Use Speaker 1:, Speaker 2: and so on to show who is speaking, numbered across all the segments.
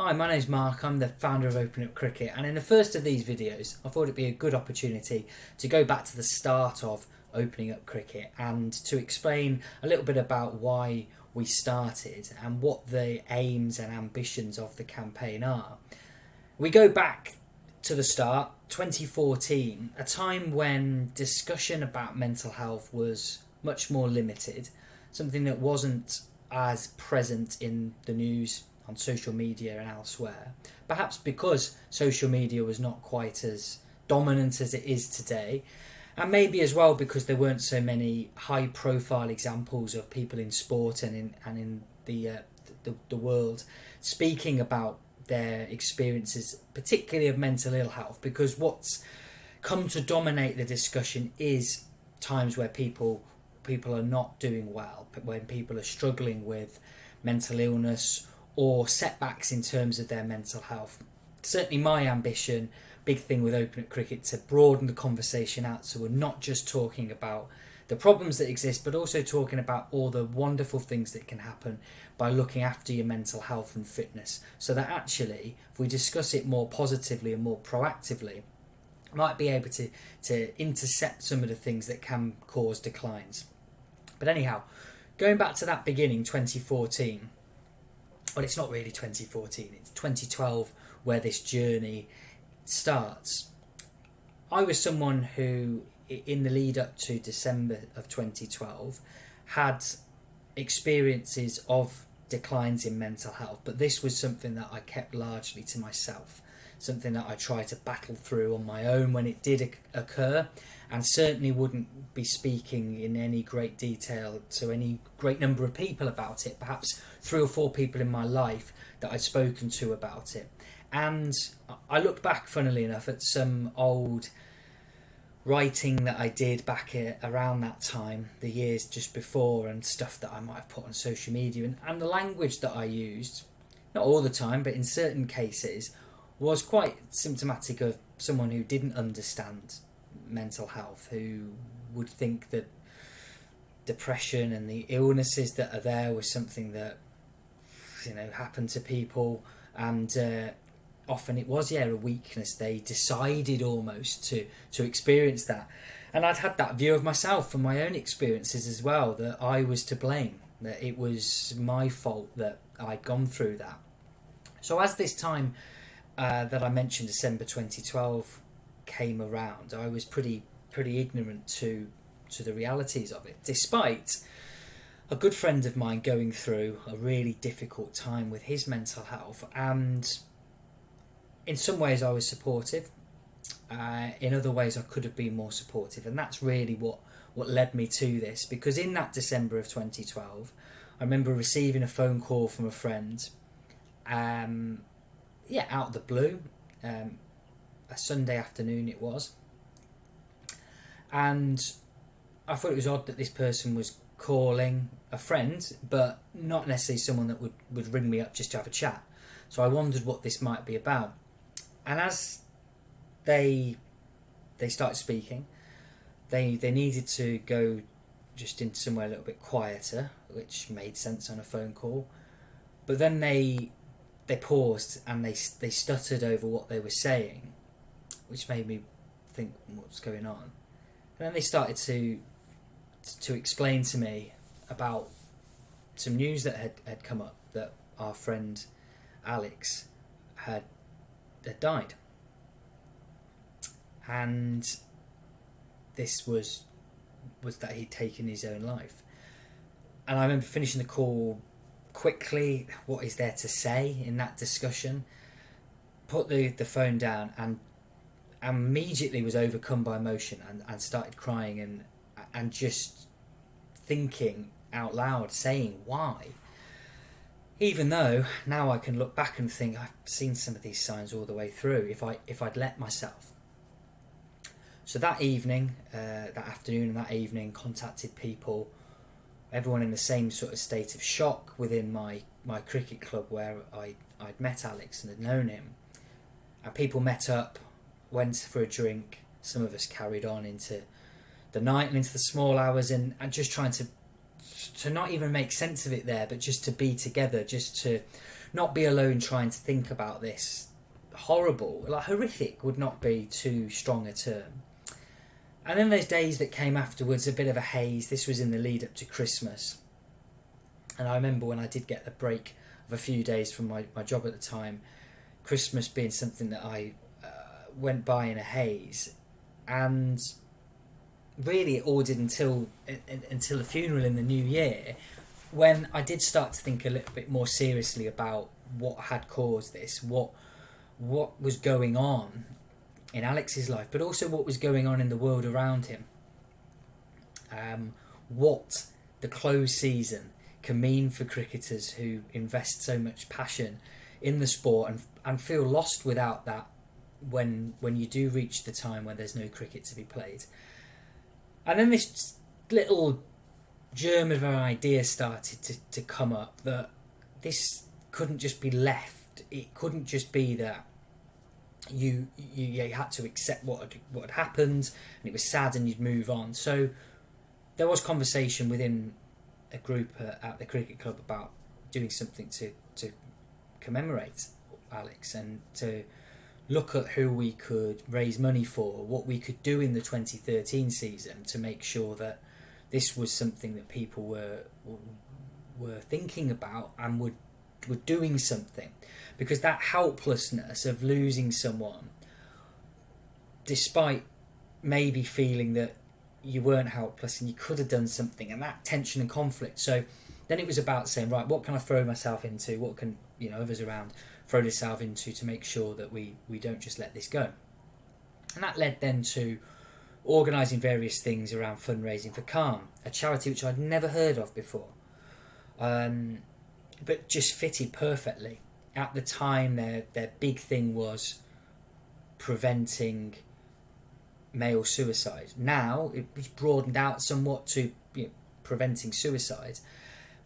Speaker 1: Hi, my name's Mark. I'm the founder of Open Up Cricket, and in the first of these videos, I thought it'd be a good opportunity to go back to the start of Opening Up Cricket and to explain a little bit about why we started and what the aims and ambitions of the campaign are. We go back to the start, 2014, a time when discussion about mental health was much more limited, something that wasn't as present in the news, on social media and elsewhere. Perhaps because social media was not quite as dominant as it is today, and maybe as well because there weren't so many high-profile examples of people in sport and in the world speaking about their experiences, particularly of mental ill health. Because what's come to dominate the discussion is times where people are not doing well, but when people are struggling with mental illness or setbacks in terms of their mental health. Certainly my ambition, big thing with Open Up Cricket, to broaden the conversation out, so we're not just talking about the problems that exist, but also talking about all the wonderful things that can happen by looking after your mental health and fitness, so that actually, if we discuss it more positively and more proactively, might be able to intercept some of the things that can cause declines. But anyhow, going back to that beginning, 2014, well, it's not really 2014, it's 2012 where this journey starts. I was someone who, in the lead up to December of 2012, had experiences of declines in mental health, but this was something that I kept largely to myself, something that I tried to battle through on my own when it did occur, and certainly wouldn't be speaking in any great detail to any great number of people about it, perhaps 3 or 4 people in my life that I'd spoken to about it. And I looked back, funnily enough, at some old writing that I did back around that time, the years just before, and stuff that I might have put on social media, and the language that I used, not all the time, but in certain cases, was quite symptomatic of someone who didn't understand mental health, who would think that depression and the illnesses that are there was something that, happened to people, and often it was a weakness. They decided almost to experience that, and I'd had that view of myself from my own experiences as well, that I was to blame, that it was my fault that I'd gone through that. So as this time that I mentioned, December 2012, came around, I was pretty ignorant to the realities of it, despite a good friend of mine going through a really difficult time with his mental health. And in some ways I was supportive, in other ways I could have been more supportive, and that's really what led me to this. Because in that December of 2012, I remember receiving a phone call from a friend, out of the blue, a Sunday afternoon it was, and I thought it was odd that this person was calling a friend, but not necessarily someone that would ring me up just to have a chat. So I wondered what this might be about, and as they started speaking, they needed to go just into somewhere a little bit quieter, which made sense on a phone call. But then they paused and they stuttered over what they were saying, which made me think, what's going on? And then they started to explain to me about some news that had come up, that our friend Alex had died, and this was that he'd taken his own life. And I remember finishing the call quickly. What is there to say in that discussion? Put the phone down and immediately was overcome by emotion and started crying and just thinking out loud, saying why. Even though now I can look back and think I've seen some of these signs all the way through, if I'd let myself. So that evening, that afternoon and that evening, contacted people, everyone in the same sort of state of shock within my cricket club where I'd met Alex and had known him. And people met up, went for a drink. Some of us carried on into the night and into the small hours, and just trying to not even make sense of it there, but just to be together, just to not be alone trying to think about this. Horrible, like horrific would not be too strong a term. And then those days that came afterwards, a bit of a haze. This was in the lead up to Christmas. And I remember when I did get the break of a few days from my job at the time, Christmas being something that I went by in a haze. And really it all did until the funeral in the new year, when I did start to think a little bit more seriously about what had caused this, what was going on in Alex's life, but also what was going on in the world around him. What the close season can mean for cricketers who invest so much passion in the sport and feel lost without that when you do reach the time when there's no cricket to be played. And then this little germ of an idea started to come up that this couldn't just be left. It couldn't just be that you had to accept what had happened and it was sad and you'd move on. So there was conversation within a group at the cricket club about doing something to commemorate Alex and to look at who we could raise money for, what we could do in the 2013 season to make sure that this was something that people were thinking about and were doing something. Because that helplessness of losing someone, despite maybe feeling that you weren't helpless and you could have done something, and that tension and conflict. So then it was about saying, right, what can I throw myself into? What can others around throw themselves into to make sure that we don't just let this go? And that led then to organising various things around fundraising for Calm, a charity which I'd never heard of before, but just fitted perfectly. At the time, their big thing was preventing male suicide. Now it's broadened out somewhat to preventing suicide,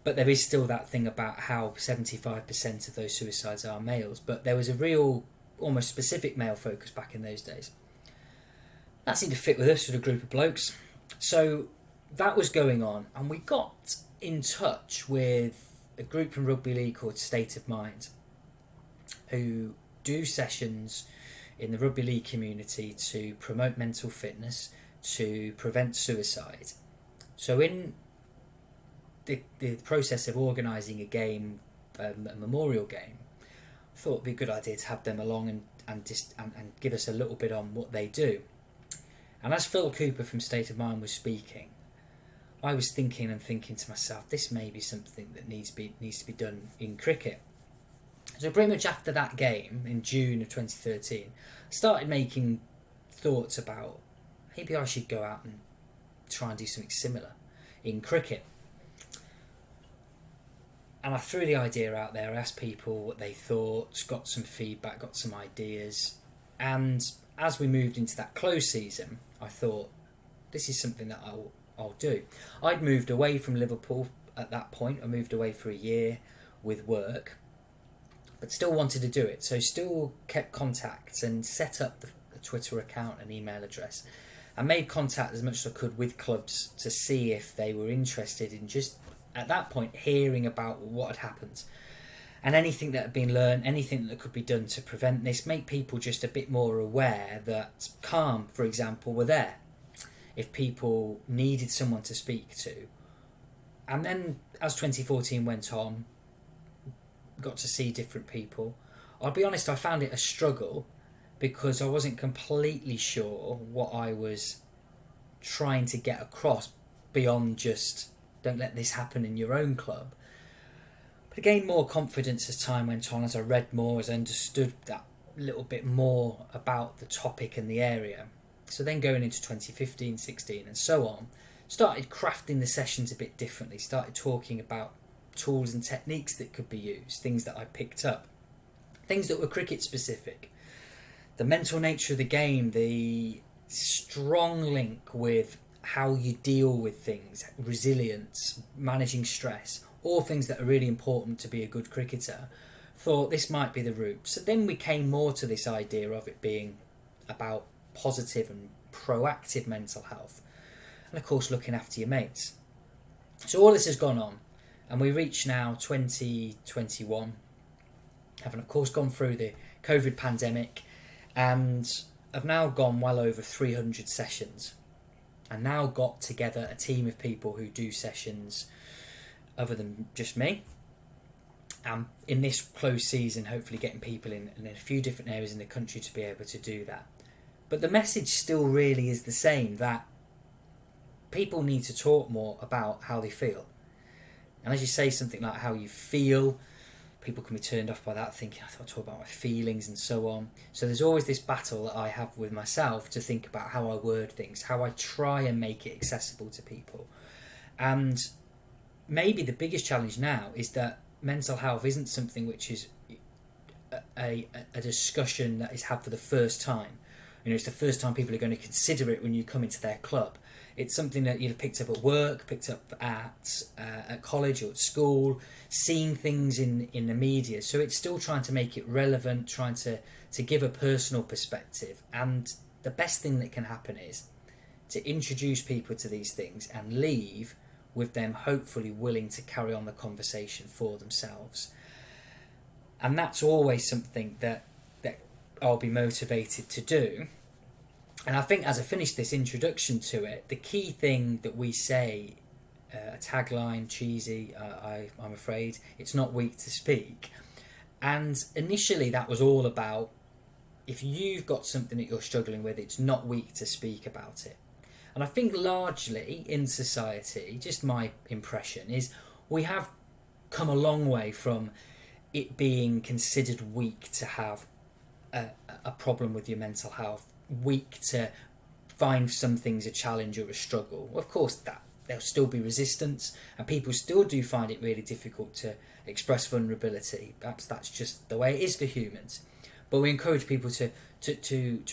Speaker 1: but there is still that thing about how 75% of those suicides are males. But there was a real, almost specific male focus back in those days. That seemed to fit with us, with a group of blokes. So that was going on, and we got in touch with a group from rugby league called State of Mind, who do sessions in the rugby league community to promote mental fitness, to prevent suicide. So in the process of organising a game, a memorial game, I thought it'd be a good idea to have them along and give us a little bit on what they do. And as Phil Cooper from State of Mind was speaking, I was thinking to myself, this may be something that needs to be done in cricket. So pretty much after that game in June of 2013, I started making thoughts about maybe I should go out and try and do something similar in cricket. And I threw the idea out there, asked people what they thought, got some feedback, got some ideas. And as we moved into that close season, I thought, this is something that I'll do. I'd moved away from Liverpool at that point. I moved away for a year with work, but still wanted to do it. So still kept contacts and set up the Twitter account and email address, and made contact as much as I could with clubs to see if they were interested in just, at that point, hearing about what had happened and anything that had been learned, anything that could be done to prevent this, make people just a bit more aware that Calm, for example, were there if people needed someone to speak to. And then as 2014 went on, got to see different people. I'll be honest, I found it a struggle because I wasn't completely sure what I was trying to get across beyond just don't let this happen in your own club. But I gained more confidence as time went on, as I read more, as I understood that little bit more about the topic and the area. So then going into 2015, 16 and so on, started crafting the sessions a bit differently, started talking about tools and techniques that could be used, things that I picked up, things that were cricket specific, the mental nature of the game, the strong link with how you deal with things, resilience, managing stress, all things that are really important to be a good cricketer. Thought this might be the route. So then we came more to this idea of it being about positive and proactive mental health, and of course looking after your mates. So all this has gone on, and we reach now 2021, having of course gone through the COVID pandemic, and I've now gone well over 300 sessions, and now got together a team of people who do sessions other than just me. In this closed season, hopefully getting people in a few different areas in the country to be able to do that. But the message still really is the same, that people need to talk more about how they feel. And as you say something like how you feel, people can be turned off by that, thinking, I thought I'd talk about my feelings and so on. So there's always this battle that I have with myself to think about how I word things, how I try and make it accessible to people. And maybe the biggest challenge now is that mental health isn't something which is a discussion that is had for the first time. You know, it's the first time people are going to consider it when you come into their club. It's something that you've picked up at work, picked up at college or at school, seeing things in the media. So it's still trying to make it relevant, trying to give a personal perspective. And the best thing that can happen is to introduce people to these things and leave with them hopefully willing to carry on the conversation for themselves. And that's always something that I'll be motivated to do. And I think as I finish this introduction to it, the key thing that we say, a tagline, cheesy, I'm afraid, it's not weak to speak. And initially that was all about, if you've got something that you're struggling with, it's not weak to speak about it. And I think largely in society, just my impression is, we have come a long way from it being considered weak to have a problem with your mental health, weak to find some things a challenge or a struggle. Of course, that there'll still be resistance, and people still do find it really difficult to express vulnerability. Perhaps that's just the way it is for humans. But we encourage people to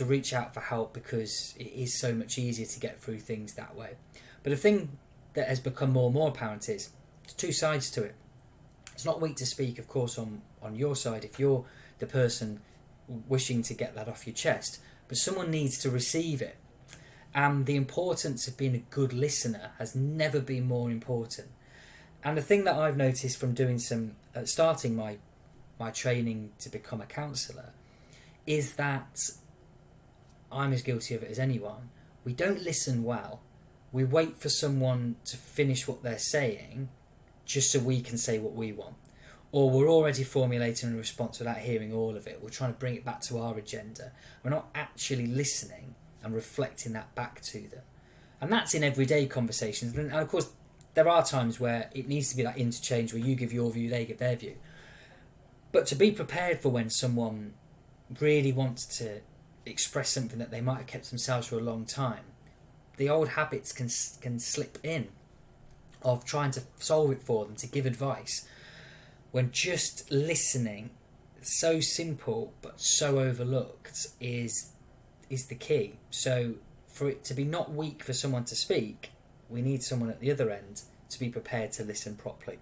Speaker 1: reach out for help, because it is so much easier to get through things that way. But the thing that has become more and more apparent is there's two sides to it. It's not weak to speak, of course, on your side if you're the person wishing to get that off your chest, but someone needs to receive it. And the importance of being a good listener has never been more important. And the thing that I've noticed from doing starting my training to become a counsellor, is that I'm as guilty of it as anyone. We don't listen well. We wait for someone to finish what they're saying just so we can say what we want. Or we're already formulating a response without hearing all of it. We're trying to bring it back to our agenda. We're not actually listening and reflecting that back to them. And that's in everyday conversations. And of course, there are times where it needs to be that interchange where you give your view, they give their view. But to be prepared for when someone really wants to express something that they might have kept themselves for a long time, the old habits can slip in of trying to solve it for them, to give advice, when just listening, so simple but so overlooked, is the key. So for it to be not weak for someone to speak, we need someone at the other end to be prepared to listen properly.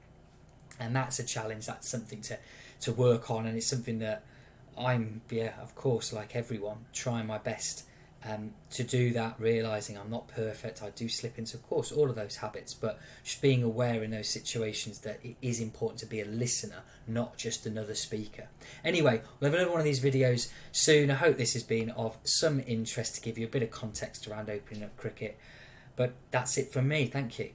Speaker 1: And that's a challenge, that's something to work on, and it's something that I'm, of course, like everyone, trying my best to do that, realising I'm not perfect. I do slip into, of course, all of those habits, but just being aware in those situations that it is important to be a listener, not just another speaker. Anyway, we'll have another one of these videos soon. I hope this has been of some interest to give you a bit of context around opening up cricket. But that's it from me. Thank you.